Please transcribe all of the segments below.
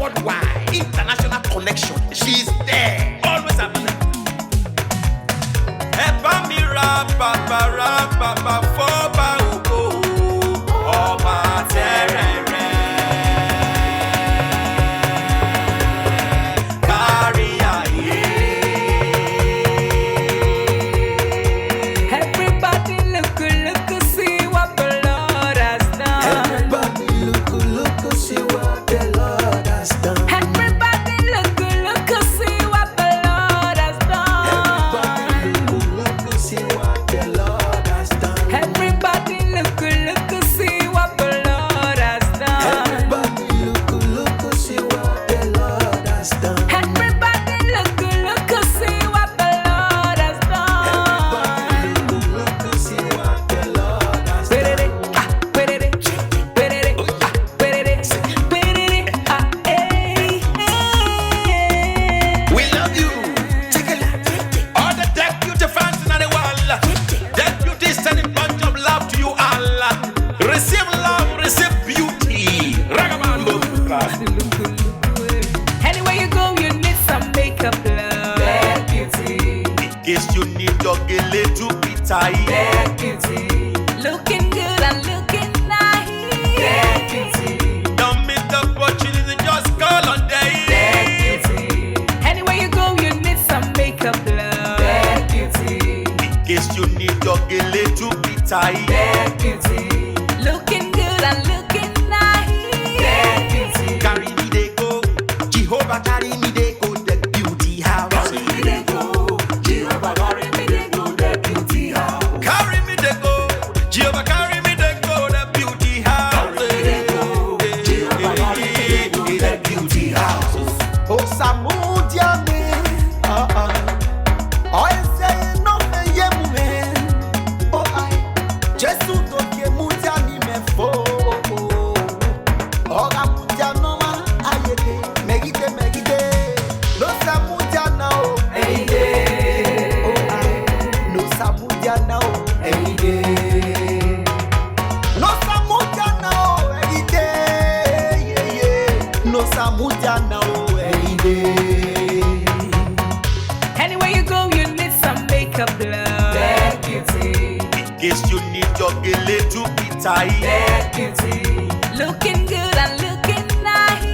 worldwide. International connection. She's there. Always happening. Eba mi ra baba for ba o Ọba terere. Kárí ayé. Everybody look, see what the Lord has done. Everybody look, see what the Lord has done. Everybody look, see what the Lord has done. Everybody look, see what the Lord has done. Everybody look, see what the Lord has done. Everybody look, see what the Lord has done. Everybody look, see what the Lord has done. Everybody look, see what the Lord has done. We love you. All the deputy fans in the world. Deputy sending bunch of love to you all. Receive love, receive beauty. Ragabambo. Anywhere you go, you need some makeup, love. Bad beauty, In case you need your gele to be tight. bad beauty. Looking good and looking nice. Bad beauty, Don't miss the opportunity, just call on day. bad beauty. Anywhere you go, you need some makeup, love. Bad beauty, In case you need your gele to be tight. bad beauty. Looking good and looking nice. Bad beauty. Carry me they go. Jehovah carry me they go. The beauty house. Carry me they go, Jehovah carry me they go, the beauty house. Carry me they go. Jehovah carry me they go. The beauty house. Carry me they go, Jehovah carry me they go, the beauty house. Oh, Samudia me, I say no me yemu me. Oh, I Jesu to ke mutia ni me fo. Oh, ga mutia no ma ayete, megide. No Samudia now, Hey, day. oh I. No Samudia now, every day. No Samudia now, every day. Yeah. No Samudia now, every day. Anywhere you go, you need some makeup, love. Bad beauty, In case you need your gele to be tight. bad beauty. Looking good and looking nice.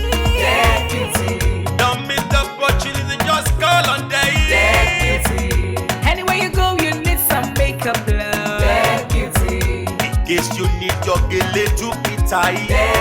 Bad beauty, Don't miss the opportunity, just call on day. bad beauty. Anywhere you go, you need some makeup, love. Bad beauty, In case you need your gele to be tight. bad